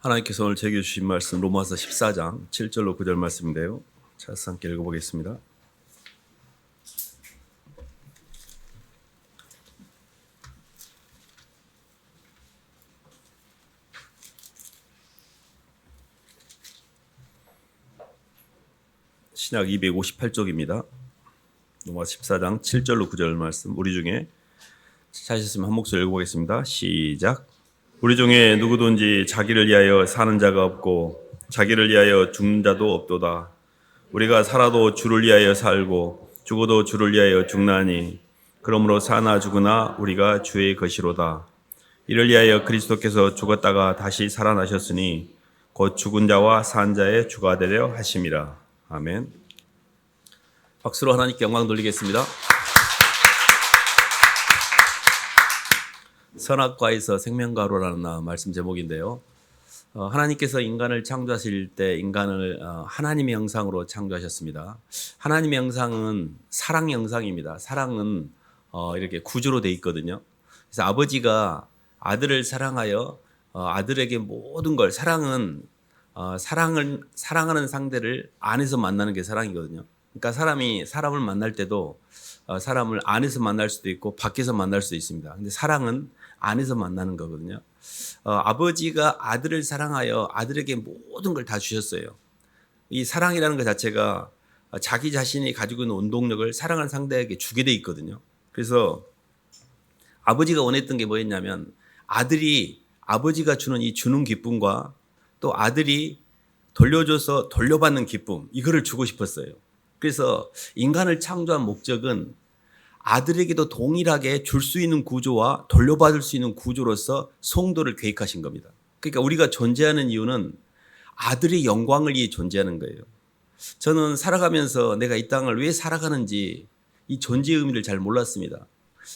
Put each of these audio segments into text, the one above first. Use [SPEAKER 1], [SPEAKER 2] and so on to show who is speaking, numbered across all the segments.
[SPEAKER 1] 하나님께서 오늘 제게 주신 말씀 로마서 14장 7절로 9절 말씀인데요. 자, 함께 읽어보겠습니다. 신약 258쪽입니다. 로마서 14장 7절로 9절 말씀, 우리 중에 찾으셨으면 한 목소리 읽어보겠습니다. 시작. 우리 중에 누구든지 자기를 위하여 사는 자가 없고 자기를 위하여 죽는 자도 없도다. 우리가 살아도 주를 위하여 살고 죽어도 주를 위하여 죽나니 그러므로 사나 죽으나 우리가 주의 것이로다. 이를 위하여 그리스도께서 죽었다가 다시 살아나셨으니 곧 죽은 자와 산 자의 주가 되려 하심이라. 아멘. 박수로 하나님께 영광 돌리겠습니다. 선악과에서 생명과로라는 말씀 제목인데요. 하나님께서 인간을 창조하실 때 인간을 하나님의 형상으로 창조하셨습니다. 하나님의 형상은 사랑 형상입니다. 사랑은 이렇게 구조로 돼 있거든요. 그래서 아버지가 아들을 사랑하여 아들에게 모든 걸 사랑하는 상대를 안에서 만나는 게 사랑이거든요. 그러니까 사람이 사람을 만날 때도 사람을 안에서 만날 수도 있고 밖에서 만날 수도 있습니다. 근데 사랑은 안에서 만나는 거거든요. 아버지가 아들을 사랑하여 아들에게 모든 걸 다 주셨어요. 이 사랑이라는 것 자체가 자기 자신이 가지고 있는 원동력을 사랑하는 상대에게 주게 돼 있거든요. 그래서 아버지가 원했던 게 뭐였냐면 아들이 아버지가 주는 이 주는 기쁨과 또 아들이 돌려줘서 돌려받는 기쁨, 이거를 주고 싶었어요. 그래서 인간을 창조한 목적은 아들에게도 동일하게 줄 수 있는 구조와 돌려받을 수 있는 구조로서 성도를 계획하신 겁니다. 그러니까 우리가 존재하는 이유는 아들의 영광을 위해 존재하는 거예요. 저는 살아가면서 내가 이 땅을 왜 살아가는지 이 존재의 의미를 잘 몰랐습니다.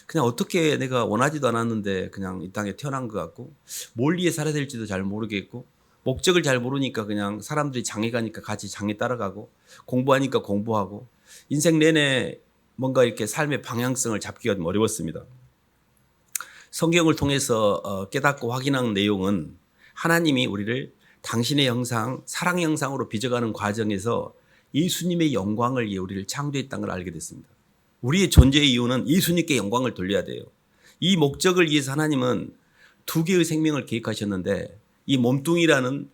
[SPEAKER 1] 그냥 어떻게 내가 원하지도 않았는데 그냥 이 땅에 태어난 것 같고 뭘 위해 살아야 될지도 잘 모르겠고 목적을 잘 모르니까 그냥 사람들이 장에 가니까 같이 장에 따라가고 공부하니까 공부하고 인생 내내 뭔가 이렇게 삶의 방향성을 잡기가 좀 어려웠습니다. 성경을 통해서 깨닫고 확인한 내용은 하나님이 우리를 당신의 형상, 사랑 형상으로 빚어가는 과정에서 예수님의 영광을 위해 우리를 창조했다는 걸 알게 됐습니다. 우리의 존재의 이유는 예수님께 영광을 돌려야 돼요. 이 목적을 위해서 하나님은 두 개의 생명을 계획하셨는데 이 몸뚱이라는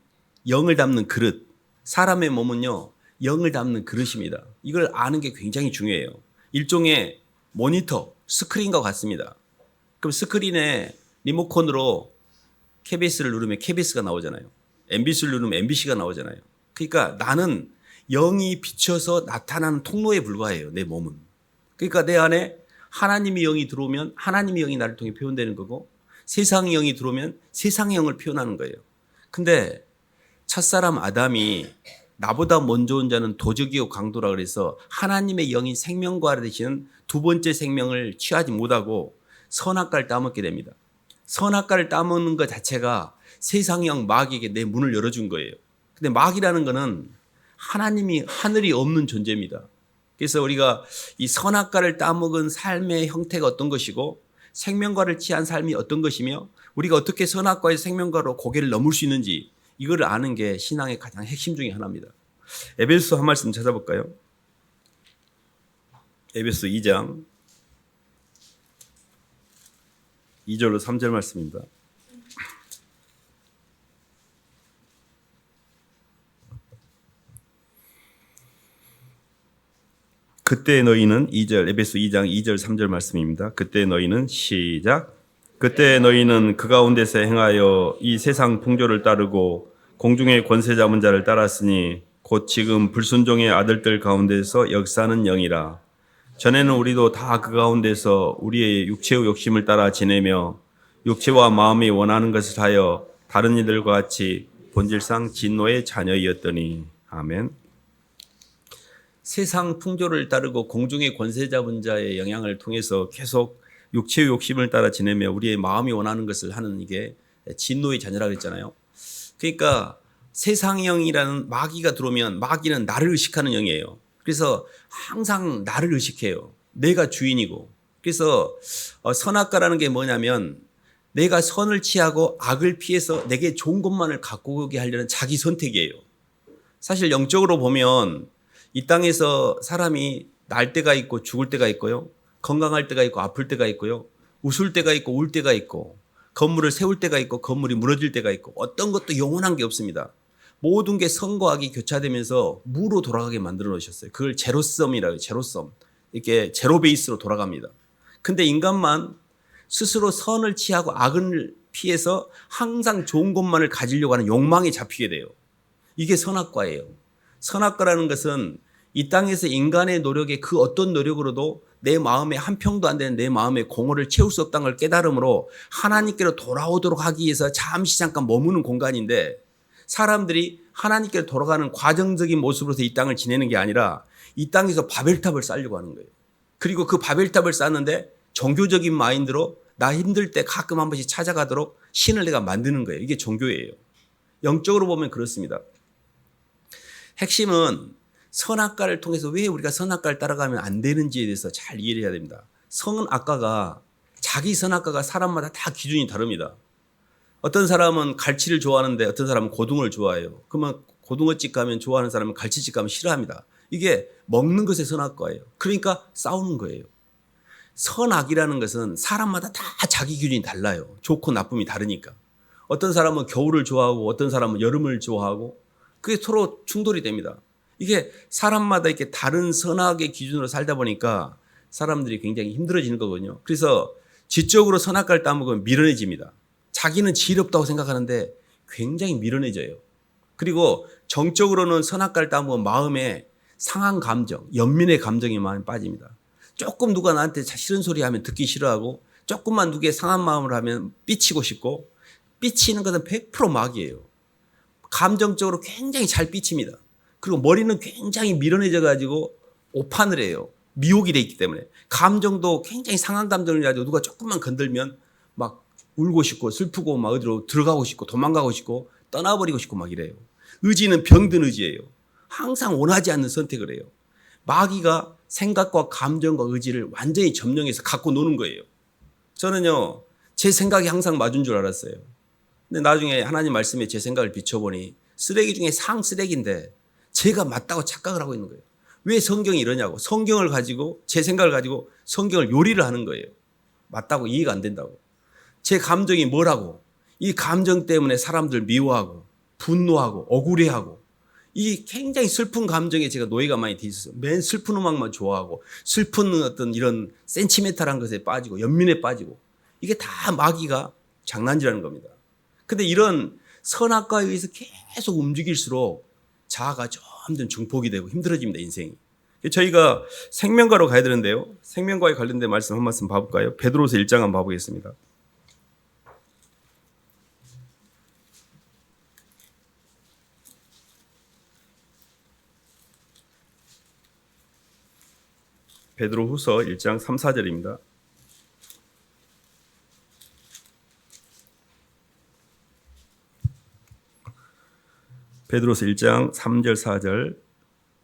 [SPEAKER 1] 영을 담는 그릇, 사람의 몸은요 영을 담는 그릇입니다. 이걸 아는 게 굉장히 중요해요. 일종의 모니터, 스크린과 같습니다. 그럼 스크린에 리모컨으로 KBS를 누르면 KBS가 나오잖아요. MBC를 누르면 MBC가 나오잖아요. 그러니까 나는 영이 비춰서 나타나는 통로에 불과해요. 내 몸은. 그러니까 내 안에 하나님의 영이 들어오면 하나님의 영이 나를 통해 표현되는 거고 세상의 영이 들어오면 세상의 영을 표현하는 거예요. 근데 첫사람 아담이 나보다 먼저 온 자는 도적이요 강도라 그래서 하나님의 영이 생명과 되시는 두 번째 생명을 취하지 못하고 선악과를 따먹게 됩니다. 선악과를 따먹는 것 자체가 세상의 영 마귀에게 내 문을 열어준 거예요. 근데 마귀라는 거는 하나님이 하늘이 없는 존재입니다. 그래서 우리가 이 선악과를 따먹은 삶의 형태가 어떤 것이고 생명과를 취한 삶이 어떤 것이며 우리가 어떻게 선악과의 생명과로 고개를 넘을 수 있는지 이거를 아는 게 신앙의 가장 핵심 중에 하나입니다. 에베소 한 말씀 찾아볼까요? 에베소 2장 2절로 3절 말씀입니다. 그때 너희는 2절 에베소 2장 2절 3절 말씀입니다. 그때 너희는 시작. 그때 너희는 그 가운데서 행하여 이 세상 풍조를 따르고 공중의 권세 잡은 자를 따랐으니 곧 지금 불순종의 아들들 가운데서 역사하는 영이라. 전에는 우리도 다 그 가운데서 우리의 육체의 욕심을 따라 지내며 육체와 마음이 원하는 것을 하여 다른 이들과 같이 본질상 진노의 자녀이었더니. 아멘. 세상 풍조를 따르고 공중의 권세 잡은 자의 영향을 통해서 계속 육체의 욕심을 따라 지내며 우리의 마음이 원하는 것을 하는 이게 진노의 자녀라고 했잖아요. 그러니까 세상의 영이라는 마귀가 들어오면 마귀는 나를 의식하는 영이에요. 그래서 항상 나를 의식해요. 내가 주인이고. 그래서 선악과라는 게 뭐냐면 내가 선을 취하고 악을 피해서 내게 좋은 것만을 갖고 오게 하려는 자기 선택이에요. 사실 영적으로 보면 이 땅에서 사람이 날 때가 있고 죽을 때가 있고요. 건강할 때가 있고 아플 때가 있고요. 웃을 때가 있고 울 때가 있고 건물을 세울 때가 있고 건물이 무너질 때가 있고 어떤 것도 영원한 게 없습니다. 모든 게 선과 악이 교차되면서 무로 돌아가게 만들어 놓으셨어요. 그걸 제로섬이라고 해요. 제로섬. 이렇게 제로 베이스로 돌아갑니다. 근데 인간만 스스로 선을 취하고 악을 피해서 항상 좋은 것만을 가지려고 하는 욕망에 잡히게 돼요. 이게 선악과예요. 선악과라는 것은 이 땅에서 인간의 노력에 그 어떤 노력으로도 내 마음에 한 평도 안 되는 내 마음의 공허를 채울 수 없다는 걸 깨달음으로 하나님께로 돌아오도록 하기 위해서 잠시 잠깐 머무는 공간인데 사람들이 하나님께로 돌아가는 과정적인 모습으로서 이 땅을 지내는 게 아니라 이 땅에서 바벨탑을 쌓으려고 하는 거예요. 그리고 그 바벨탑을 쌓는데 종교적인 마인드로 나 힘들 때 가끔 한 번씩 찾아가도록 신을 내가 만드는 거예요. 이게 종교예요. 영적으로 보면 그렇습니다. 핵심은 선악과를 통해서 왜 우리가 선악과를 따라가면 안 되는지에 대해서 잘 이해를 해야 됩니다. 선악과가 자기 선악과가 사람마다 다 기준이 다릅니다. 어떤 사람은 갈치를 좋아하는데 어떤 사람은 고등어를 좋아해요. 그러면 고등어집 가면 좋아하는 사람은 갈치집 가면 싫어합니다. 이게 먹는 것의 선악과예요. 그러니까 싸우는 거예요. 선악이라는 것은 사람마다 다 자기 기준이 달라요. 좋고 나쁨이 다르니까. 어떤 사람은 겨울을 좋아하고 어떤 사람은 여름을 좋아하고 그게 서로 충돌이 됩니다. 이게 사람마다 이렇게 다른 선악의 기준으로 살다 보니까 사람들이 굉장히 힘들어지는 거거든요. 그래서 지적으로 선악과를 따먹으면 미련해집니다. 자기는 지혜롭다고 생각하는데 굉장히 미련해져요. 그리고 정적으로는 선악과를 따먹으면 마음에 상한 감정, 연민의 감정이 많이 빠집니다. 조금 누가 나한테 싫은 소리 하면 듣기 싫어하고 조금만 누구의 상한 마음을 하면 삐치고 싶고 삐치는 것은 100% 마귀예요. 감정적으로 굉장히 잘 삐칩니다. 그리고 머리는 굉장히 미련해져 가지고 오판을 해요. 미혹이 돼 있기 때문에. 감정도 굉장히 상한 감정을 가지고 누가 조금만 건들면 막 울고 싶고 슬프고 막 어디로 들어가고 싶고 도망가고 싶고 떠나버리고 싶고 막 이래요. 의지는 병든 의지예요. 항상 원하지 않는 선택을 해요. 마귀가 생각과 감정과 의지를 완전히 점령해서 갖고 노는 거예요. 저는요, 제 생각이 항상 맞은 줄 알았어요. 근데 나중에 하나님 말씀에 제 생각을 비춰보니 쓰레기 중에 상 쓰레기인데 제가 맞다고 착각을 하고 있는 거예요. 왜 성경이 이러냐고. 성경을 가지고 제 생각을 가지고 성경을 요리를 하는 거예요. 맞다고 이해가 안 된다고. 제 감정이 뭐라고. 이 감정 때문에 사람들 미워하고 분노하고 억울해하고 이 굉장히 슬픈 감정에 제가 노예가 많이 돼 있었어요. 맨 슬픈 음악만 좋아하고 슬픈 어떤 이런 센티멘탈한 것에 빠지고 연민에 빠지고 이게 다 마귀가 장난질하는 겁니다. 근데 이런 선악과에 의해서 계속 움직일수록 자아가 점점 증폭이 되고 힘들어집니다, 인생이. 저희가 생명과로 가야 되는데요. 생명과에 관련된 말씀 한 말씀 봐볼까요? 베드로서 1장 한번 봐보겠습니다. 베드로후서 1장 3, 4절입니다. 베드로서 1장 3절 4절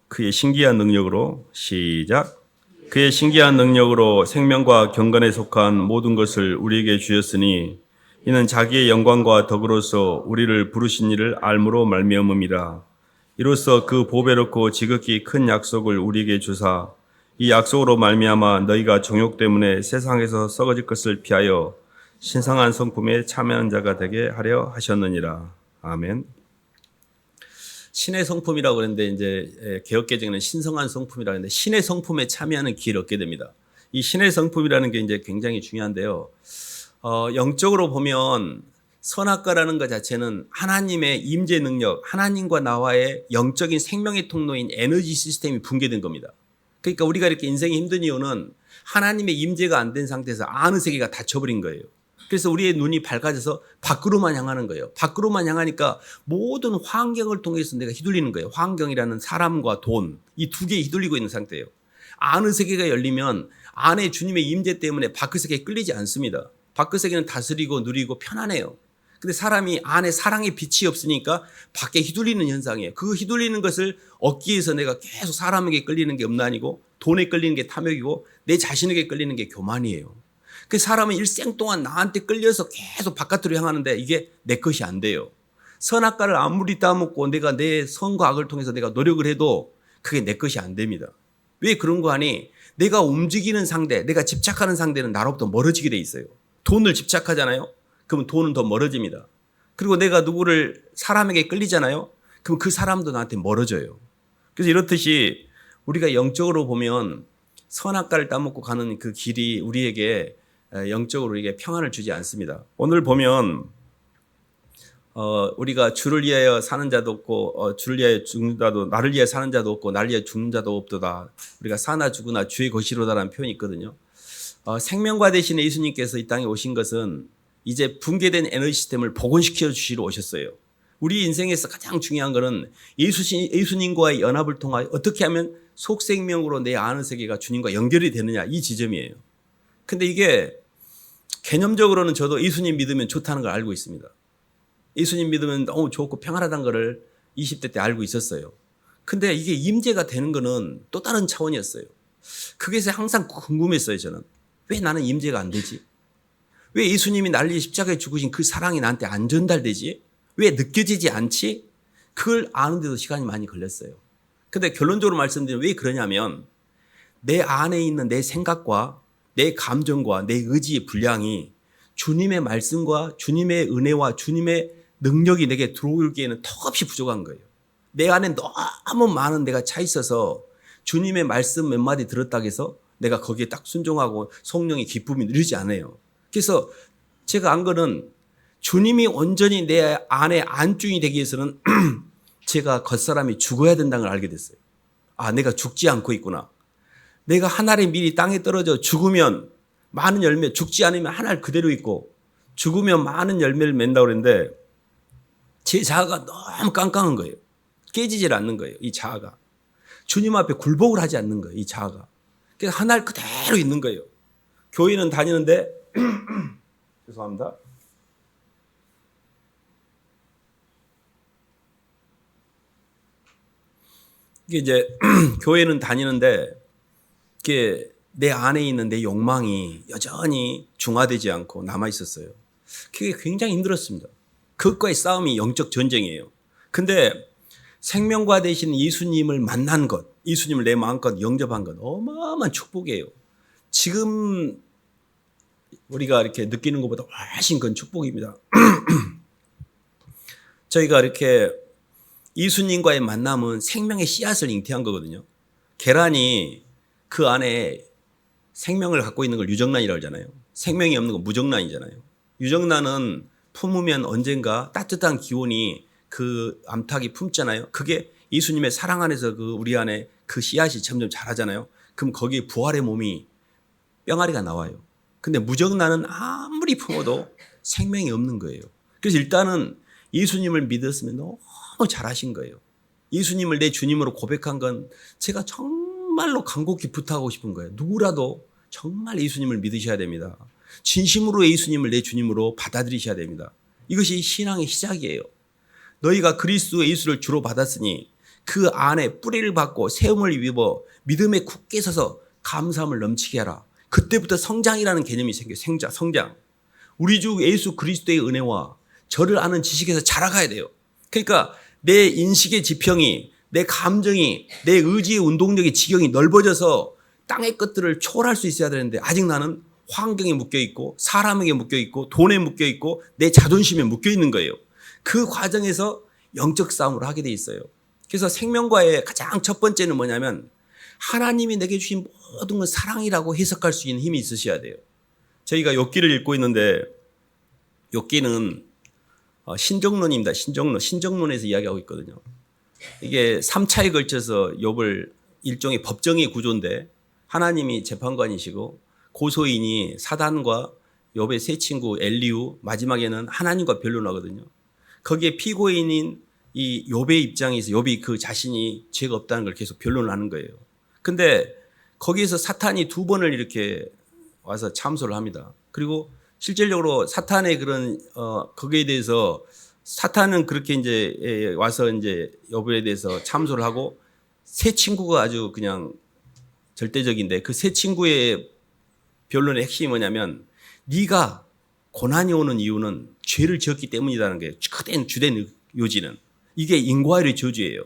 [SPEAKER 1] 그의 신기한 능력으로 시작 그의 신기한 능력으로 생명과 경건에 속한 모든 것을 우리에게 주셨으니 이는 자기의 영광과 덕으로서 우리를 부르신 이를 알므로 말미암음이라. 이로써 그 보배롭고 지극히 큰 약속을 우리에게 주사 이 약속으로 말미암아 너희가 정욕 때문에 세상에서 썩어질 것을 피하여 신성한 성품에 참여하는 자가 되게 하려 하셨느니라. 아멘. 신의 성품이라고 그랬는데 이제 개역개정에는 신성한 성품이라고 했는데 신의 성품에 참여하는 기회를 얻게 됩니다. 이 신의 성품이라는 게 이제 굉장히 중요한데요. 영적으로 보면 선악과라는 것 자체는 하나님의 임재 능력, 하나님과 나와의 영적인 생명의 통로인 에너지 시스템이 붕괴된 겁니다. 그러니까 우리가 이렇게 인생이 힘든 이유는 하나님의 임재가 안 된 상태에서 아는 세계가 닫혀버린 거예요. 그래서 우리의 눈이 밝아져서 밖으로만 향하는 거예요. 밖으로만 향하니까 모든 환경을 통해서 내가 휘둘리는 거예요. 환경이라는 사람과 돈, 이 두 개에 휘둘리고 있는 상태예요. 아는 세계가 열리면 안에 주님의 임재 때문에 밖의 세계에 끌리지 않습니다. 밖의 세계는 다스리고 누리고 편안해요. 근데 사람이 안에 사랑의 빛이 없으니까 밖에 휘둘리는 현상이에요. 그 휘둘리는 것을 얻기 위해서 내가 계속 사람에게 끌리는 게 음란이고 돈에 끌리는 게 탐욕이고 내 자신에게 끌리는 게 교만이에요. 그 사람은 일생 동안 나한테 끌려서 계속 바깥으로 향하는데 이게 내 것이 안 돼요. 선악과를 아무리 따먹고 내가 내 선과 악을 통해서 내가 노력을 해도 그게 내 것이 안 됩니다. 왜 그런 거 하니? 내가 움직이는 상대, 내가 집착하는 상대는 나로부터 멀어지게 돼 있어요. 돈을 집착하잖아요. 그러면 돈은 더 멀어집니다. 그리고 내가 누구를 사람에게 끌리잖아요. 그럼 그 사람도 나한테 멀어져요. 그래서 이렇듯이 우리가 영적으로 보면 선악과를 따먹고 가는 그 길이 우리에게 영적으로 우리에게 평안을 주지 않습니다. 오늘 보면 우리가 주를 위하여 사는 자도 없고 주를 위하여 죽는 자도, 나를 위하여 사는 자도 없고 나를 위하여 죽는 자도 없도다. 우리가 사나 죽으나 주의 것이로다라는 표현이 있거든요. 생명과 대신에 예수님께서 이 땅에 오신 것은 이제 붕괴된 에너지 시스템을 복원시켜 주시러 오셨어요. 우리 인생에서 가장 중요한 것은 예수님과의 연합을 통하여 어떻게 하면 속생명으로 내 아는 세계가 주님과 연결이 되느냐, 이 지점이에요. 근데 이게 개념적으로는 저도 예수님 믿으면 좋다는 걸 알고 있습니다. 예수님 믿으면 너무 좋고 평안하다는 것을 20대 때 알고 있었어요. 근데 이게 임재가 되는 거는 또 다른 차원이었어요. 그게 항상 궁금했어요, 저는. 왜 나는 임재가 안 되지? 왜 예수님이 나를 위해 십자가에 죽으신 그 사랑이 나한테 안 전달되지? 왜 느껴지지 않지? 그걸 아는데도 시간이 많이 걸렸어요. 근데 결론적으로 말씀드리면 왜 그러냐면 내 안에 있는 내 생각과 내 감정과 내 의지의 분량이 주님의 말씀과 주님의 은혜와 주님의 능력이 내게 들어오기에는 턱없이 부족한 거예요. 내 안에 너무 많은 내가 차 있어서 주님의 말씀 몇 마디 들었다고 해서 내가 거기에 딱 순종하고 성령의 기쁨이 누리지 않아요. 그래서 제가 안 거는 주님이 온전히 내 안에 안중이 되기 위해서는 제가 겉사람이 죽어야 된다는 걸 알게 됐어요. 아, 내가 죽지 않고 있구나. 내가 한 알의 밀이 땅에 떨어져 죽으면 많은 열매, 죽지 않으면 한 알 그대로 있고 죽으면 많은 열매를 맺는다고 그랬는데 제 자아가 너무 깡깡한 거예요. 깨지질 않는 거예요. 이 자아가. 주님 앞에 굴복을 하지 않는 거예요. 이 자아가. 그래서 한 알 그대로 있는 거예요. 교회는 다니는데 죄송합니다. 이게 이제 교회는 다니는데 이게 내 안에 있는 내 욕망이 여전히 중화되지 않고 남아 있었어요. 그게 굉장히 힘들었습니다. 그것과의 싸움이 영적 전쟁이에요. 근데 생명과 되신 예수님을 만난 것, 예수님을 내 마음껏 영접한 것 어마어마한 축복이에요. 지금 우리가 이렇게 느끼는 것보다 훨씬 큰 축복입니다. 저희가 이렇게 예수님과의 만남은 생명의 씨앗을 잉태한 거거든요. 계란이 그 안에 생명을 갖고 있는 걸 유정란이라고 하잖아요. 생명이 없는 건 무정란이잖아요. 유정란은 품으면 언젠가 따뜻한 기온이 그 암탉이 품잖아요. 그게 예수님의 사랑 안에서 그 우리 안에 그 씨앗이 점점 자라잖아요. 그럼 거기에 부활의 몸이 뿅아리가 나와요. 근데 무정란은 아무리 품어도 생명이 없는 거예요. 그래서 일단은 예수님을 믿었으면 너무 잘하신 거예요. 예수님을 내 주님으로 고백한 건 제가 정말로 간곡히 부탁하고 싶은 거예요. 누구라도 정말 예수님을 믿으셔야 됩니다. 진심으로 예수님을 내 주님으로 받아들이셔야 됩니다. 이것이 신앙의 시작이에요. 너희가 그리스도 예수를 주로 받았으니 그 안에 뿌리를 받고 세움을 입어 믿음에 굳게 서서 감사함을 넘치게 하라. 그때부터 성장이라는 개념이 생겨요. 성장. 우리 주 예수 그리스도의 은혜와 저를 아는 지식에서 자라가야 돼요. 그러니까 내 인식의 지평이, 내 감정이, 내 의지의 운동력의 지경이 넓어져서 땅의 것들을 초월할 수 있어야 되는데 아직 나는 환경에 묶여 있고 사람에게 묶여 있고 돈에 묶여 있고 내 자존심에 묶여 있는 거예요. 그 과정에서 영적 싸움을 하게 돼 있어요. 그래서 생명과의 가장 첫 번째는 뭐냐면 하나님이 내게 주신 모든 건 사랑이라고 해석할 수 있는 힘이 있으셔야 돼요. 저희가 욥기를 읽고 있는데 욥기는 신정론입니다. 신정론에서 이야기하고 있거든요. 이게 3차에 걸쳐서 욥을 일종의 법정의 구조인데 하나님이 재판관이시고 고소인이 사단과 욥의 세 친구 엘리후, 마지막에는 하나님과 변론하거든요. 거기에 피고인인 이 욥의 입장에서 욥이 그 자신이 죄가 없다는 걸 계속 변론을 하는 거예요. 근데 거기에서 사탄이 두 번을 이렇게 와서 참소를 합니다. 그리고 실질적으로 사탄의 그런 거기에 대해서 사탄은 그렇게 이제 와서 이제 욥에 대해서 참소를 하고 세 친구가 아주 그냥 절대적인데 그 세 친구의 변론의 핵심이 뭐냐면 네가 고난이 오는 이유는 죄를 지었기 때문이라는 게 크된 주된 요지는. 이게 인과의 저주예요.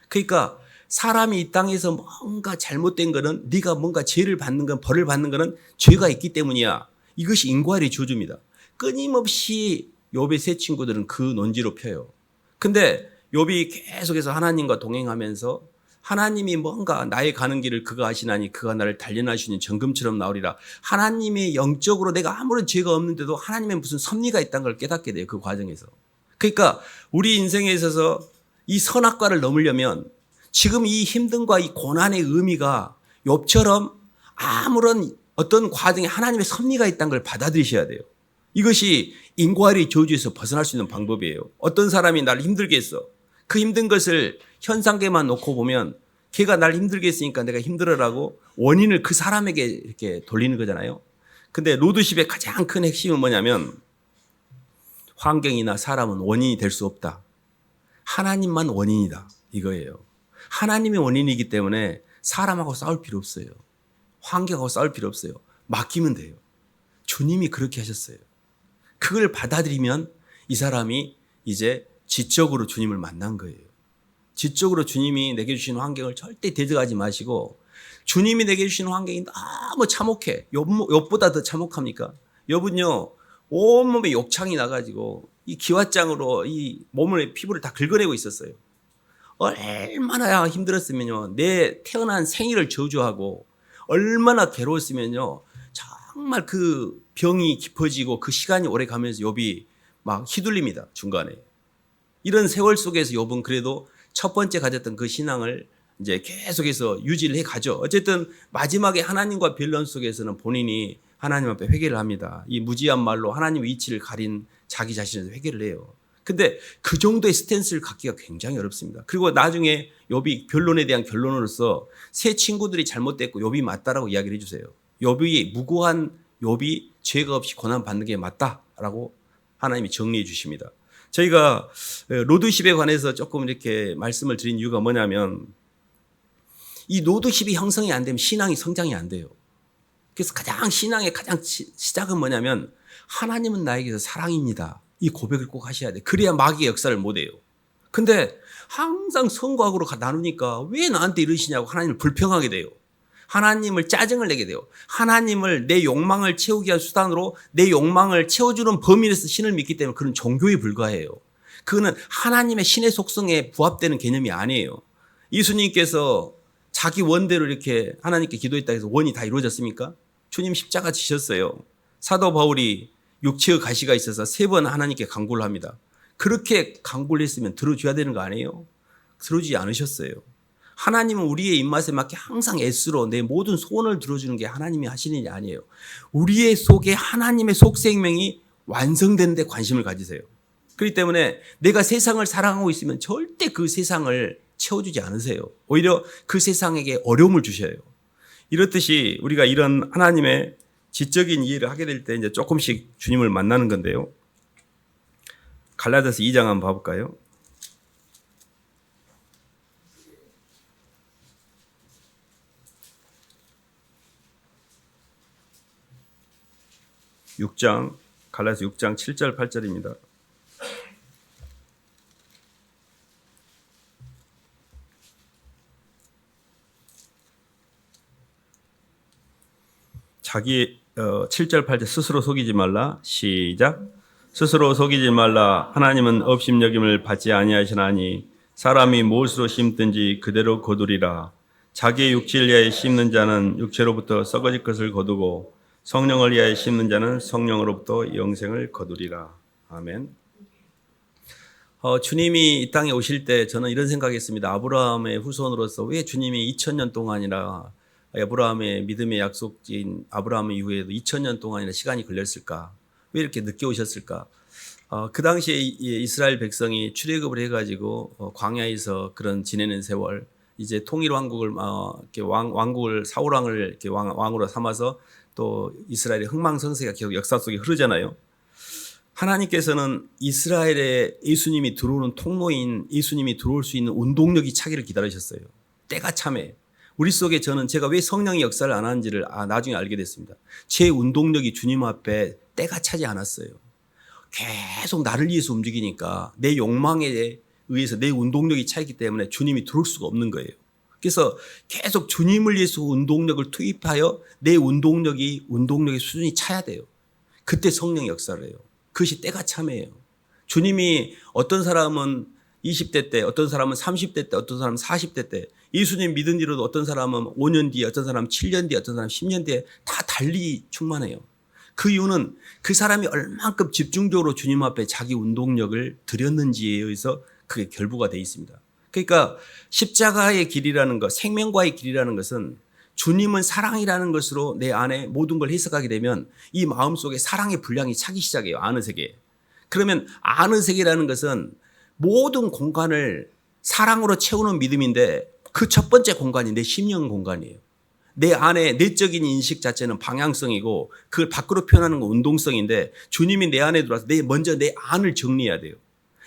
[SPEAKER 1] 그러니까 사람이 이 땅에서 뭔가 잘못된 거는 네가 뭔가 죄를 받는 건 벌을 받는 거는 죄가 있기 때문이야. 이것이 인과의 저주입니다. 끊임없이 욥의 세 친구들은 그 논지로 펴요. 근데 욥이 계속해서 하나님과 동행하면서 하나님이 뭔가 나의 가는 길을 그가 아시나니 그가 나를 단련할 수 있는 정금처럼 나오리라. 하나님의 영적으로 내가 아무런 죄가 없는데도 하나님의 무슨 섭리가 있다는 걸 깨닫게 돼요. 그 과정에서. 그러니까 우리 인생에 있어서 이 선악과를 넘으려면 지금 이 힘듦과 이 고난의 의미가 욥처럼 아무런 어떤 과정에 하나님의 섭리가 있다는 걸 받아들이셔야 돼요. 이것이 인과의 저주에서 벗어날 수 있는 방법이에요. 어떤 사람이 나를 힘들게 했어. 그 힘든 것을 현상계만 놓고 보면 걔가 날 힘들게 했으니까 내가 힘들어라고 원인을 그 사람에게 이렇게 돌리는 거잖아요. 근데 로드십의 가장 큰 핵심은 뭐냐면 환경이나 사람은 원인이 될 수 없다. 하나님만 원인이다. 이거예요. 하나님이 원인이기 때문에 사람하고 싸울 필요 없어요. 환경하고 싸울 필요 없어요. 맡기면 돼요. 주님이 그렇게 하셨어요. 그걸 받아들이면 이 사람이 이제 지적으로 주님을 만난 거예요. 지적으로 주님이 내게 주신 환경을 절대 대적하지 마시고 주님이 내게 주신 환경이 너무 참혹해. 욥보다 더 참혹합니까? 욥은요 온몸에 욕창이 나가지고 이 기왓장으로 이 몸의 피부를 다 긁어내고 있었어요. 얼마나 힘들었으면요 내 태어난 생일을 저주하고 얼마나 괴로웠으면요 정말 그 병이 깊어지고 그 시간이 오래 가면서 욥이 막 휘둘립니다. 중간에. 이런 세월 속에서 욥은 그래도 첫 번째 가졌던 그 신앙을 이제 계속해서 유지를 해 가죠. 어쨌든 마지막에 하나님과 변론 속에서는 본인이 하나님 앞에 회개를 합니다. 이 무지한 말로 하나님의 위치를 가린 자기 자신에서 회개를 해요. 근데 그 정도의 스탠스를 갖기가 굉장히 어렵습니다. 그리고 나중에 욥이 변론에 대한 결론으로서 세 친구들이 잘못됐고 욥이 맞다라고 이야기를 해주세요. 욥이 무고한 욥이 죄가 없이 고난 받는 게 맞다라고 하나님이 정리해 주십니다. 저희가 로드십에 관해서 조금 이렇게 말씀을 드린 이유가 뭐냐면 이 로드십이 형성이 안 되면 신앙이 성장이 안 돼요. 그래서 신앙의 가장 시작은 뭐냐면 하나님은 나에게서 사랑입니다. 이 고백을 꼭 하셔야 돼. 그래야 마귀의 역사를 못 해요. 근데 항상 선과 악으로 나누니까 왜 나한테 이러시냐고 하나님을 불평하게 돼요. 하나님을 짜증을 내게 돼요. 하나님을 내 욕망을 채우기 위한 수단으로 내 욕망을 채워주는 범위에서 신을 믿기 때문에 그런 종교에 불과해요. 그거는 하나님의 신의 속성에 부합되는 개념이 아니에요. 예수님께서 자기 원대로 이렇게 하나님께 기도했다 해서 원이 다 이루어졌습니까? 주님 십자가 지셨어요. 사도 바울이 육체의 가시가 있어서 3번 하나님께 간구를 합니다. 그렇게 간구를 했으면 들어줘야 되는 거 아니에요? 들어주지 않으셨어요. 하나님은 우리의 입맛에 맞게 항상 애쓰러 내 모든 소원을 들어주는 게 하나님이 하시는 일이 아니에요. 우리의 속에 하나님의 속생명이 완성되는 데 관심을 가지세요. 그렇기 때문에 내가 세상을 사랑하고 있으면 절대 그 세상을 채워주지 않으세요. 오히려 그 세상에게 어려움을 주셔요. 이렇듯이 우리가 이런 하나님의 지적인 이해를 하게 될 때 이제 조금씩 주님을 만나는 건데요. 갈라디아서 2장 한번 봐볼까요? 갈라디아서 6장 7절 8절입니다. 자기 7절 8절 스스로 속이지 말라. 시작. 스스로 속이지 말라. 하나님은 업심여김을 받지 아니하시나니 사람이 무엇으로 심든지 그대로 거두리라. 자기의 육체를 위하여 심는 자는 육체로부터 썩어질 것을 거두고 성령을 위하여 심는 자는 성령으로부터 영생을 거두리라. 아멘. 주님이 이 땅에 오실 때 저는 이런 생각했습니다. 아브라함의 후손으로서 왜 주님이 2000년 동안이나 아브라함의 믿음의 약속인 아브라함 이후에도 2000년 동안이나 시간이 걸렸을까? 왜 이렇게 늦게 오셨을까? 그 당시에 이스라엘 백성이 출애굽을 해가지고 광야에서 그런 지내는 세월, 이제 통일 왕국을 이렇게 왕국을 사울 왕을 이렇게 왕으로 삼아서 또 이스라엘의 흥망성쇠가 계속 역사 속에 흐르잖아요. 하나님께서는 이스라엘에 예수님이 들어오는 통로인 예수님이 들어올 수 있는 운동력이 차기를 기다리셨어요. 때가 참해. 우리 속에 저는 제가 왜 성령의 역사를 안 하는지를 나중에 알게 됐습니다. 제 운동력이 주님 앞에 때가 차지 않았어요. 계속 나를 위해서 움직이니까 내 욕망에 의해서 내 운동력이 차있기 때문에 주님이 들어올 수가 없는 거예요. 그래서 계속 주님을 위해서 운동력을 투입하여 내 운동력의 수준이 차야 돼요. 그때 성령의 역사를 해요. 그것이 때가 참해요. 주님이 어떤 사람은 20대 때, 어떤 사람은 30대 때, 어떤 사람은 40대 때, 예수님 믿은 뒤로도 어떤 사람은 5년 뒤에, 어떤 사람은 7년 뒤에, 어떤 사람은 10년 뒤에 다 달리 충만해요. 그 이유는 그 사람이 얼만큼 집중적으로 주님 앞에 자기 운동력을 들였는지에 의해서 그게 결부가 되어 있습니다. 그러니까 십자가의 길이라는 것, 생명과의 길이라는 것은 주님은 사랑이라는 것으로 내 안에 모든 걸 해석하게 되면 이 마음속에 사랑의 분량이 차기 시작해요. 아는 세계. 그러면 아는 세계라는 것은 모든 공간을 사랑으로 채우는 믿음인데 그 첫 번째 공간이 내 심령 공간이에요. 내 안에 내적인 인식 자체는 방향성이고 그걸 밖으로 표현하는 건 운동성인데 주님이 내 안에 들어와서 먼저 내 안을 정리해야 돼요.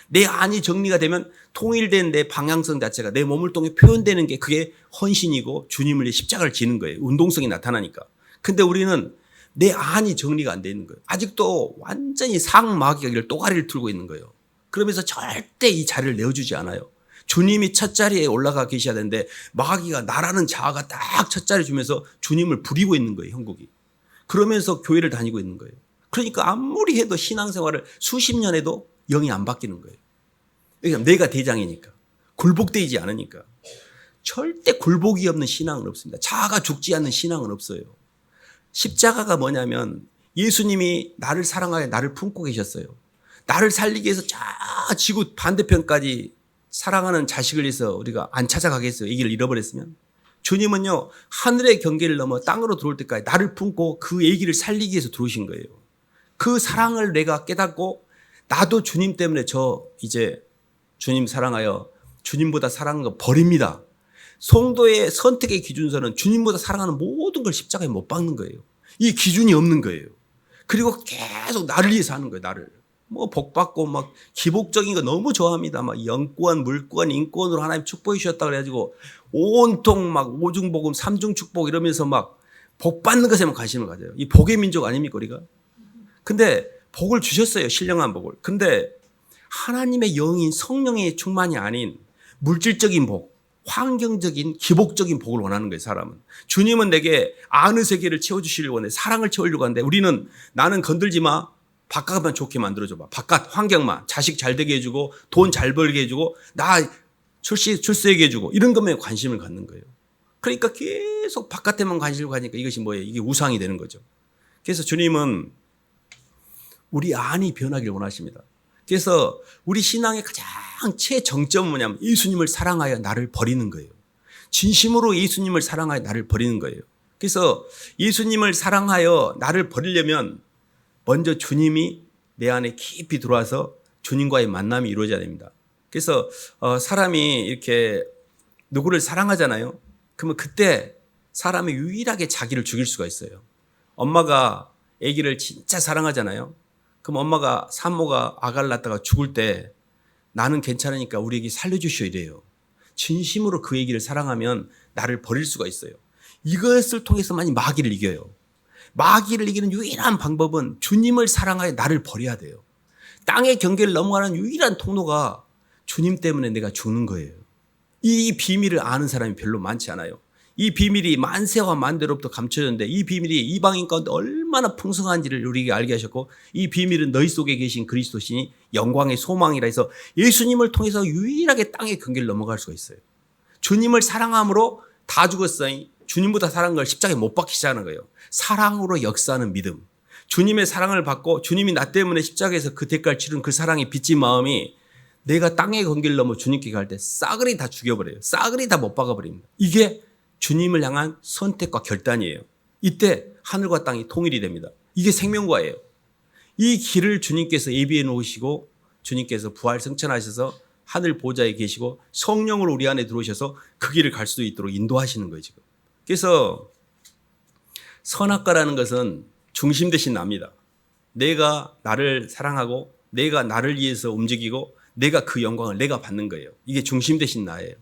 [SPEAKER 1] 내 안이 정리가 되면 통일된 내 방향성 자체가 내 몸을 통해 표현되는 게 그게 헌신이고 주님을 위해 십자가를 지는 거예요. 운동성이 나타나니까. 근데 우리는 내 안이 정리가 안 돼 있는 거예요. 아직도 완전히 상마귀가 또가리를 틀고 있는 거예요. 그러면서 절대 이 자리를 내어주지 않아요. 주님이 첫 자리에 올라가 계셔야 되는데 마귀가 나라는 자아가 딱 첫 자리 주면서 주님을 부리고 있는 거예요. 형국이. 그러면서 교회를 다니고 있는 거예요. 그러니까 아무리 해도 신앙생활을 수십 년 해도 영이 안 바뀌는 거예요. 그러니까 내가 대장이니까. 굴복되지 않으니까. 절대 굴복이 없는 신앙은 없습니다. 자아가 죽지 않는 신앙은 없어요. 십자가가 뭐냐면 예수님이 나를 사랑하여 나를 품고 계셨어요. 나를 살리기 위해서 저 지구 반대편까지 사랑하는 자식을 위해서 우리가 안 찾아가겠어요. 이 길을 잃어버렸으면. 주님은요, 하늘의 경계를 넘어 땅으로 들어올 때까지 나를 품고 그 애기를 살리기 위해서 들어오신 거예요. 그 사랑을 내가 깨닫고 나도 주님 때문에 이제 주님 사랑하여 주님보다 사랑하는 거 버립니다. 성도의 선택의 기준서는 주님보다 사랑하는 모든 걸 십자가에 못 박는 거예요. 이 기준이 없는 거예요. 그리고 계속 나를 위해서 하는 거예요. 나를. 복 받고 기복적인 거 너무 좋아합니다. 영권, 물권, 인권으로 하나님 축복해 주셨다 그래가지고 온통 오중복음, 삼중축복 이러면서 복 받는 것에만 관심을 가져요. 이 복의 민족 아닙니까 우리가? 근데 복을 주셨어요. 신령한 복을. 근데 하나님의 영인 성령의 충만이 아닌 물질적인 복, 환경적인 기복적인 복을 원하는 거예요. 사람은. 주님은 내게 아는 세계를 채워주시려고 원해. 사랑을 채우려고 하는데 우리는 나는 건들지 마. 바깥만 좋게 만들어줘봐. 바깥 환경만. 자식 잘 되게 해주고 돈 잘 벌게 해주고 나 출세하게 해주고 이런 것만 관심을 갖는 거예요. 그러니까 계속 바깥에만 관심을 가니까 이것이 뭐예요? 이게 우상이 되는 거죠. 그래서 주님은 우리 안이 변하기를 원하십니다. 그래서 우리 신앙의 가장 최정점은 뭐냐면 예수님을 사랑하여 나를 버리는 거예요. 진심으로 예수님을 사랑하여 나를 버리는 거예요. 그래서 예수님을 사랑하여 나를 버리려면 먼저 주님이 내 안에 깊이 들어와서 주님과의 만남이 이루어져야 됩니다. 그래서 사람이 이렇게 누구를 사랑하잖아요. 그러면 그때 사람이 유일하게 자기를 죽일 수가 있어요. 엄마가 아기를 진짜 사랑하잖아요. 그럼 엄마가 산모가 아가를 낳다가 죽을 때 나는 괜찮으니까 우리 아기 살려주시오 이래요. 진심으로 그 아기를 사랑하면 나를 버릴 수가 있어요. 이것을 통해서만이 마귀를 이겨요. 마귀를 이기는 유일한 방법은 주님을 사랑하여 나를 버려야 돼요. 땅의 경계를 넘어가는 유일한 통로가 주님 때문에 내가 죽는 거예요. 이 비밀을 아는 사람이 별로 많지 않아요. 이 비밀이 만세와 만대로부터 감춰졌는데 이 비밀이 이방인 가운데 얼마나 풍성한지를 우리에게 알게 하셨고 이 비밀은 너희 속에 계신 그리스도시니 영광의 소망이라 해서 예수님을 통해서 유일하게 땅의 경계를 넘어갈 수가 있어요. 주님을 사랑함으로 다 죽었어요. 주님보다 사랑한 걸 십자가에 못 박기 시작하는 거예요. 사랑으로 역사하는 믿음. 주님의 사랑을 받고 주님이 나 때문에 십자가에서 그 대가를 치른 그 사랑이 빚진 마음이 내가 땅의 경계를 넘어 주님께 갈 때 싸그리 다 죽여버려요. 싸그리 다 못 박아버립니다. 이게 주님을 향한 선택과 결단이에요. 이때 하늘과 땅이 통일이 됩니다. 이게 생명과예요. 이 길을 주님께서 예비해 놓으시고 주님께서 부활 승천하셔서 하늘 보좌에 계시고 성령으로 우리 안에 들어오셔서 그 길을 갈 수 있도록 인도하시는 거예요. 지금. 그래서 선악과라는 것은 중심 대신 납니다. 내가 나를 사랑하고 내가 나를 위해서 움직이고 내가 그 영광을 내가 받는 거예요. 이게 중심 대신 나예요.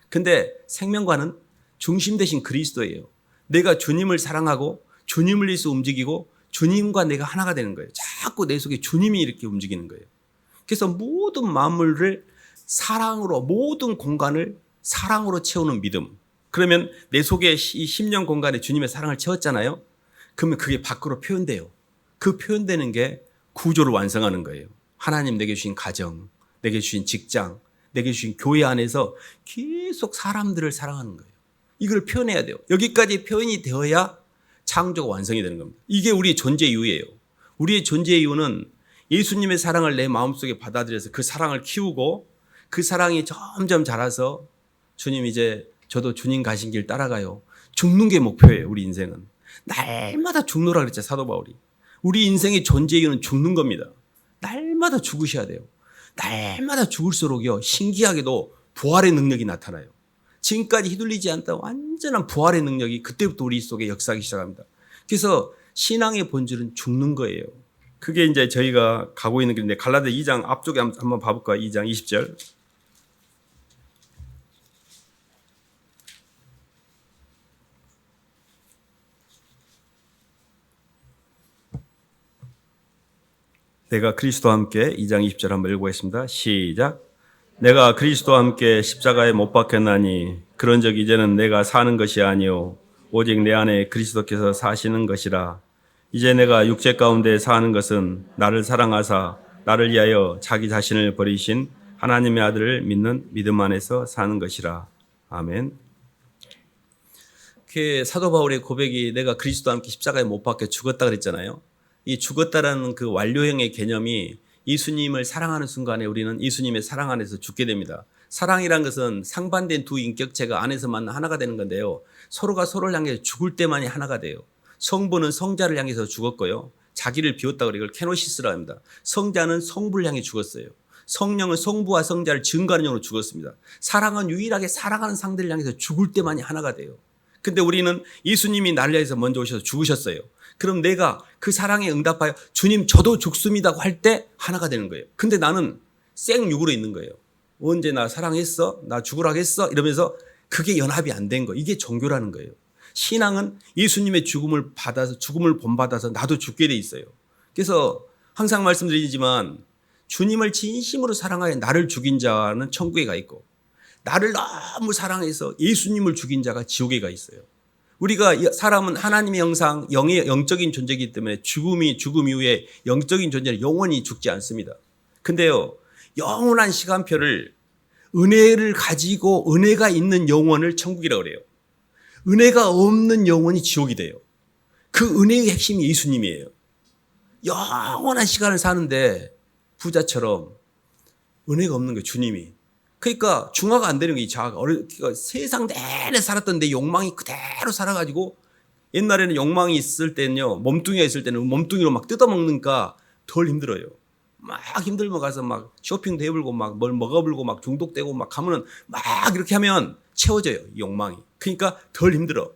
[SPEAKER 1] 근데 생명과는 중심 대신 그리스도예요. 내가 주님을 사랑하고 주님을 위해서 움직이고 주님과 내가 하나가 되는 거예요. 자꾸 내 속에 주님이 이렇게 움직이는 거예요. 그래서 모든 만물을 사랑으로, 모든 공간을 사랑으로 채우는 믿음. 그러면 내 속에 이 심령 공간에 주님의 사랑을 채웠잖아요. 그러면 그게 밖으로 표현돼요. 그 표현되는 게 구조를 완성하는 거예요. 하나님 내게 주신 가정, 내게 주신 직장, 내게 주신 교회 안에서 계속 사람들을 사랑하는 거예요. 이걸 표현해야 돼요. 여기까지 표현이 되어야 창조가 완성이 되는 겁니다. 이게 우리의 존재 이유예요. 우리의 존재 이유는 예수님의 사랑을 내 마음속에 받아들여서 그 사랑을 키우고 그 사랑이 점점 자라서 주님 이제 저도 주님 가신 길 따라가요. 죽는 게 목표예요. 우리 인생은. 날마다 죽노라 그랬죠. 사도 바울이. 우리 인생의 존재 이유는 죽는 겁니다. 날마다 죽으셔야 돼요. 날마다 죽을수록요 신기하게도 부활의 능력이 나타나요. 지금까지 휘둘리지 않던 완전한 부활의 능력이 그때부터 우리 속에 역사하기 시작합니다. 그래서 신앙의 본질은 죽는 거예요. 그게 이제 저희가 가고 있는 길인데 갈라디아 2장 앞쪽에 한번 봐볼까요? 2장 20절. 내가 그리스도와 함께 2장 20절 한번 읽어보겠습니다. 시작. 내가 그리스도와 함께 십자가에 못 박혔나니 그런즉 이제는 내가 사는 것이 아니요 오직 내 안에 그리스도께서 사시는 것이라. 이제 내가 육체 가운데 사는 것은 나를 사랑하사 나를 위하여 자기 자신을 버리신 하나님의 아들을 믿는 믿음 안에서 사는 것이라. 아멘. 사도 바울의 고백이 내가 그리스도와 함께 십자가에 못 박혀 죽었다 그랬잖아요. 이 죽었다라는 그 완료형의 개념이 예수님을 사랑하는 순간에 우리는 예수님의 사랑 안에서 죽게 됩니다. 사랑이란 것은 상반된 두 인격체가 안에서 만나 하나가 되는 건데요. 서로가 서로를 향해 죽을 때만이 하나가 돼요. 성부는 성자를 향해서 죽었고요. 자기를 비웠다 그래 이걸 케노시스라 합니다. 성자는 성부를 향해 죽었어요. 성령은 성부와 성자를 증거하는 영으로 죽었습니다. 사랑은 유일하게 사랑하는 상대를 향해서 죽을 때만이 하나가 돼요. 근데 우리는 예수님이 나를 위해서 먼저 오셔서 죽으셨어요. 그럼 내가 그 사랑에 응답하여 주님 저도 죽습니다고 할 때 하나가 되는 거예요. 근데 나는 생육으로 있는 거예요. 언제 나 사랑했어? 나 죽으라고 했어? 이러면서 그게 연합이 안 된 거예요. 이게 종교라는 거예요. 신앙은 예수님의 죽음을 받아서 죽음을 본받아서 나도 죽게 돼 있어요. 그래서 항상 말씀드리지만 주님을 진심으로 사랑하여 나를 죽인 자는 천국에 가 있고 나를 너무 사랑해서 예수님을 죽인 자가 지옥에 가 있어요. 우리가 사람은 하나님의 형상, 영적인 존재이기 때문에 죽음 이후에 영적인 존재는 영원히 죽지 않습니다. 근데요, 영원한 시간표를 은혜를 가지고 은혜가 있는 영혼을 천국이라고 그래요. 은혜가 없는 영혼이 지옥이 돼요. 그 은혜의 핵심이 예수님이에요. 영원한 시간을 사는데 부자처럼 은혜가 없는 거예요, 주님이. 그러니까 중화가 안 되는 거예요. 자아가. 그러니까 세상 내내 살았던 내 욕망이 그대로 살아가지고 옛날에는 욕망이 있을 때는요. 몸뚱이가 있을 때는 몸뚱이로 막 뜯어먹으니까 덜 힘들어요. 막 힘들면 가서 막 쇼핑도 해불고 막 뭘 먹어불고 막 중독되고 막 가면은 막 이렇게 하면 채워져요. 욕망이. 그러니까 덜 힘들어.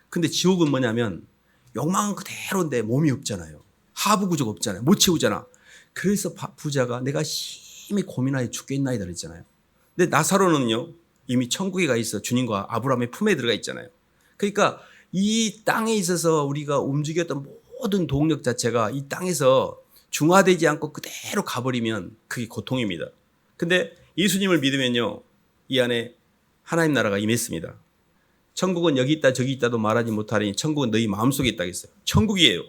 [SPEAKER 1] 근데 지옥은 뭐냐면 욕망은 그대로인데 몸이 없잖아요. 하부 구조가 없잖아요. 못 채우잖아. 그래서 부자가 내가 심히 고민하여 죽겠나이다 그랬잖아요. 근데 나사로는요 이미 천국에 가 있어 주님과 아브라함의 품에 들어가 있잖아요. 그러니까 이 땅에 있어서 우리가 움직였던 모든 동력 자체가 이 땅에서 중화되지 않고 그대로 가버리면 그게 고통입니다. 근데 예수님을 믿으면요 이 안에 하나님 나라가 임했습니다. 천국은 여기 있다 저기 있다도 말하지 못하리니 천국은 너희 마음속에 있다 했어요. 천국이에요.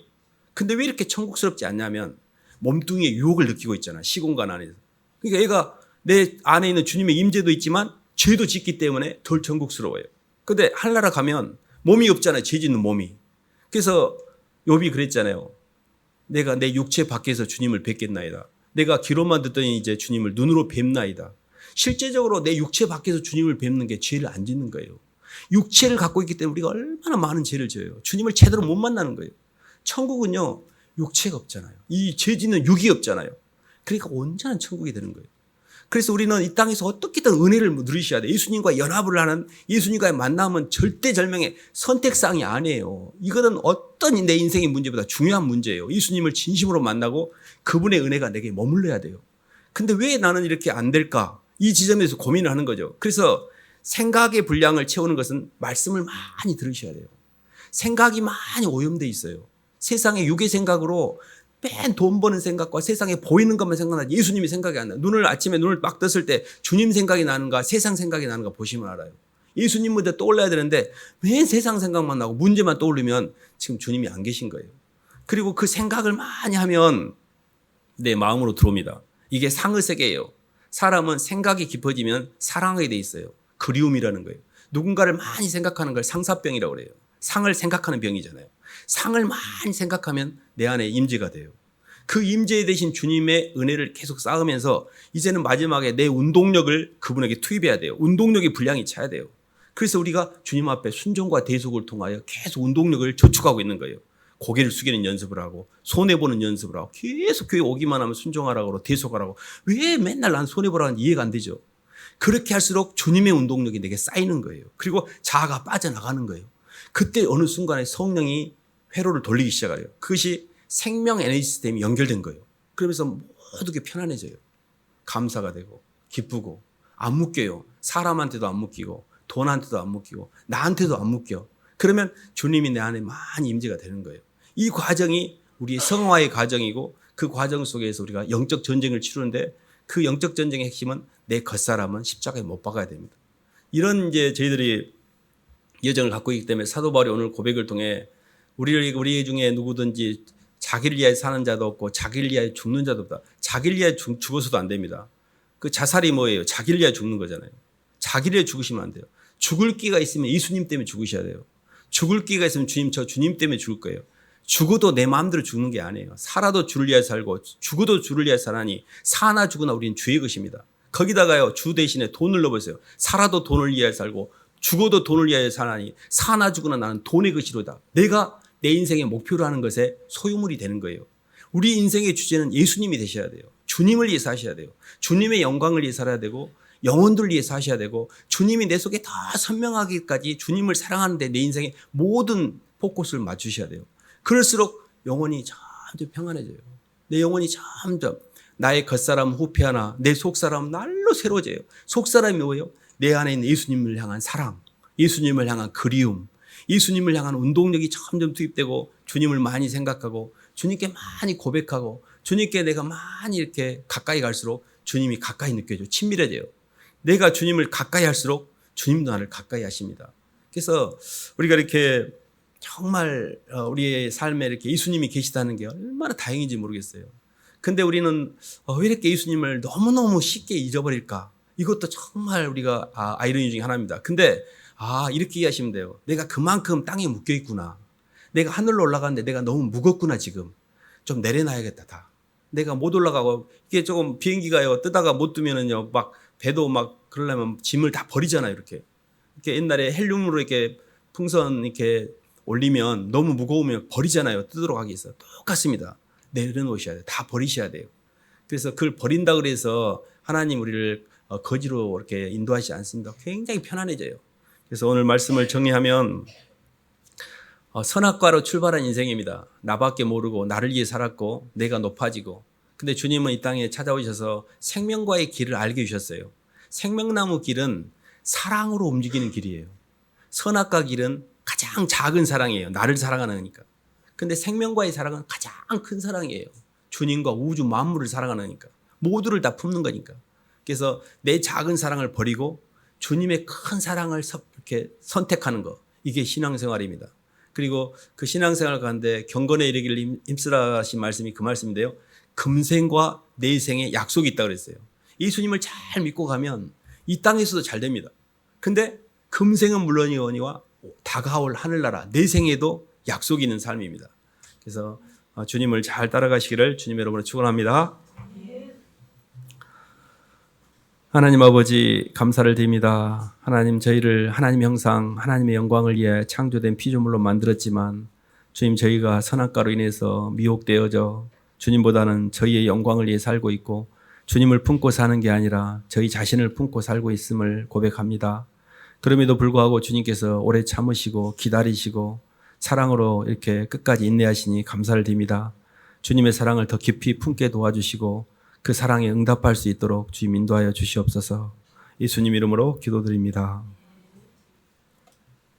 [SPEAKER 1] 근데 왜 이렇게 천국스럽지 않냐면 몸뚱이의 유혹을 느끼고 있잖아. 시공간 안에서. 그러니까 얘가 내 안에 있는 주님의 임재도 있지만 죄도 짓기 때문에 덜 천국스러워요. 근데 하늘나라 가면 몸이 없잖아요. 죄 짓는 몸이. 그래서 욥이 그랬잖아요. 내가 내 육체 밖에서 주님을 뵙겠나이다. 내가 귀로만 듣더니 이제 주님을 눈으로 뵙나이다. 실제적으로 내 육체 밖에서 주님을 뵙는 게 죄를 안 짓는 거예요. 육체를 갖고 있기 때문에 우리가 얼마나 많은 죄를 져요. 주님을 제대로 못 만나는 거예요. 천국은요 육체가 없잖아요. 이 죄 짓는 육이 없잖아요. 그러니까 온전한 천국이 되는 거예요. 그래서 우리는 이 땅에서 어떻게든 은혜를 누리셔야 돼요. 예수님과 연합을 하는 예수님과의 만남은 절대절명의 선택사항이 아니에요. 이거는 어떤 내 인생의 문제보다 중요한 문제예요. 예수님을 진심으로 만나고 그분의 은혜가 내게 머물러야 돼요. 근데 왜 나는 이렇게 안 될까? 이 지점에서 고민을 하는 거죠. 그래서 생각의 분량을 채우는 것은 말씀을 많이 들으셔야 돼요. 생각이 많이 오염돼 있어요. 세상의 육의 생각으로 맨 돈 버는 생각과 세상에 보이는 것만 생각나지 예수님이 생각이 안 나요. 아침에 눈을 막 떴을 때 주님 생각이 나는가 세상 생각이 나는가 보시면 알아요. 예수님 먼저 떠올라야 되는데 왜 세상 생각만 나고 문제만 떠올리면 지금 주님이 안 계신 거예요. 그리고 그 생각을 많이 하면 내 마음으로 들어옵니다. 이게 상의 세계예요. 사람은 생각이 깊어지면 사랑하게 돼 있어요. 그리움이라는 거예요. 누군가를 많이 생각하는 걸 상사병이라고 그래요. 상을 생각하는 병이잖아요. 상을 많이 생각하면 내 안에 임재가 돼요. 그 임재 대신 주님의 은혜를 계속 쌓으면서 이제는 마지막에 내 운동력을 그분에게 투입해야 돼요. 운동력의 분량이 차야 돼요. 그래서 우리가 주님 앞에 순종과 대속을 통하여 계속 운동력을 저축하고 있는 거예요. 고개를 숙이는 연습을 하고 손해보는 연습을 하고 계속 교회 오기만 하면 순종하라고 그러고 대속하라고. 왜 맨날 난 손해보라는 이해가 안 되죠. 그렇게 할수록 주님의 운동력이 내게 쌓이는 거예요. 그리고 자아가 빠져나가는 거예요. 그때 어느 순간에 성령이 회로를 돌리기 시작해요. 그것이 생명 에너지 시스템이 연결된 거예요. 그러면서 모든 게 편안해져요. 감사가 되고 기쁘고 안 묶여요. 사람한테도 안 묶이고 돈한테도 안 묶이고 나한테도 안 묶여. 그러면 주님이 내 안에 많이 임재가 되는 거예요. 이 과정이 우리의 성화의 과정이고 그 과정 속에서 우리가 영적 전쟁을 치르는데 그 영적 전쟁의 핵심은 내 겉사람은 십자가에 못 박아야 됩니다. 이런 이제 저희들이 여정을 갖고 있기 때문에 사도 바울이 오늘 고백을 통해 우리 중에 누구든지 자기를 위하여 사는 자도 없고 자기를 위하여 죽는 자도 없다. 자기를 위하여 죽어서도 안 됩니다. 그 자살이 뭐예요? 자기를 위하여 죽는 거잖아요. 자기를 위하여 죽으시면 안 돼요. 죽을 기가 있으면 예수님 때문에 죽으셔야 돼요. 죽을 기가 있으면 저 주님 때문에 죽을 거예요. 죽어도 내 마음대로 죽는 게 아니에요. 살아도 주를 위하여 살고 죽어도 주를 위하여 사나니 사나 죽으나 우리는 주의 것입니다. 거기다가요 주 대신에 돈을 넣어보세요. 살아도 돈을 위하여 살고 죽어도 돈을 위하여 사나니 사나 죽으나 나는 돈의 것이로다. 내가 내 인생의 목표로 하는 것에 소유물이 되는 거예요. 우리 인생의 주제는 예수님이 되셔야 돼요. 주님을 위해서 하셔야 돼요. 주님의 영광을 위해서 살아야 되고 영혼들을 위해서 하셔야 되고 주님이 내 속에 다 선명하기까지 주님을 사랑하는데 내 인생의 모든 포커스를 맞추셔야 돼요. 그럴수록 영혼이 점점 평안해져요. 내 영혼이 점점 나의 겉사람 후패하나 내 속사람 날로 새로워져요. 속사람이 뭐예요? 내 안에 있는 예수님을 향한 사랑, 예수님을 향한 그리움, 예수님을 향한 운동력이 점점 투입되고 주님을 많이 생각하고 주님께 많이 고백하고 주님께 내가 많이 이렇게 가까이 갈수록 주님이 가까이 느껴져요. 친밀해져요. 내가 주님을 가까이 할수록 주님도 나를 가까이 하십니다. 그래서 우리가 이렇게 정말 우리의 삶에 이렇게 예수님이 계시다는 게 얼마나 다행인지 모르겠어요. 근데 우리는 왜 이렇게 예수님을 너무너무 쉽게 잊어버릴까? 이것도 정말 우리가 아이러니 중에 하나입니다. 근데 이렇게 이해하시면 돼요. 내가 그만큼 땅에 묶여 있구나. 내가 하늘로 올라가는데 내가 너무 무겁구나 지금. 좀 내려놔야겠다 다. 내가 못 올라가고 이게 조금 비행기가요 뜨다가 못 뜨면은요 막 배도 막 그러려면 짐을 다 버리잖아요 이렇게 옛날에 헬륨으로 이렇게 풍선 이렇게 올리면 너무 무거우면 버리잖아요. 뜨도록 하기 위해서 똑같습니다. 내려놓으셔야 돼요. 다 버리셔야 돼요. 그래서 그걸 버린다 그래서 하나님 우리를 거지로 이렇게 인도하지 않습니다. 굉장히 편안해져요. 그래서 오늘 말씀을 정리하면 선악과로 출발한 인생입니다. 나밖에 모르고 나를 위해 살았고 내가 높아지고 근데 주님은 이 땅에 찾아오셔서 생명과의 길을 알게 해주셨어요. 생명나무 길은 사랑으로 움직이는 길이에요. 선악과 길은 가장 작은 사랑이에요. 나를 사랑하는 거니까. 근데 생명과의 사랑은 가장 큰 사랑이에요. 주님과 우주 만물을 사랑하니까. 모두를 다 품는 거니까. 그래서 내 작은 사랑을 버리고 주님의 큰 사랑을 이렇게 선택하는 거. 이게 신앙생활입니다. 그리고 그 신앙생활 가운데 경건에 이르기를 힘쓰라 하신 말씀이 그 말씀인데요. 금생과 내생에 약속이 있다고 그랬어요. 예수님을 잘 믿고 가면 이 땅에서도 잘 됩니다. 근데 금생은 물론이거니와 다가올 하늘나라 내생에도 약속이 있는 삶입니다. 그래서 주님을 잘 따라가시기를 주님 여러분을 축원합니다. 하나님 아버지 감사를 드립니다. 하나님 저희를 하나님의 형상 하나님의 영광을 위해 창조된 피조물로 만들었지만 주님 저희가 선악과로 인해서 미혹되어져 주님보다는 저희의 영광을 위해 살고 있고 주님을 품고 사는 게 아니라 저희 자신을 품고 살고 있음을 고백합니다. 그럼에도 불구하고 주님께서 오래 참으시고 기다리시고 사랑으로 이렇게 끝까지 인내하시니 감사를 드립니다. 주님의 사랑을 더 깊이 품게 도와주시고 그 사랑에 응답할 수 있도록 주님 인도하여 주시옵소서. 예수님 이름으로 기도드립니다.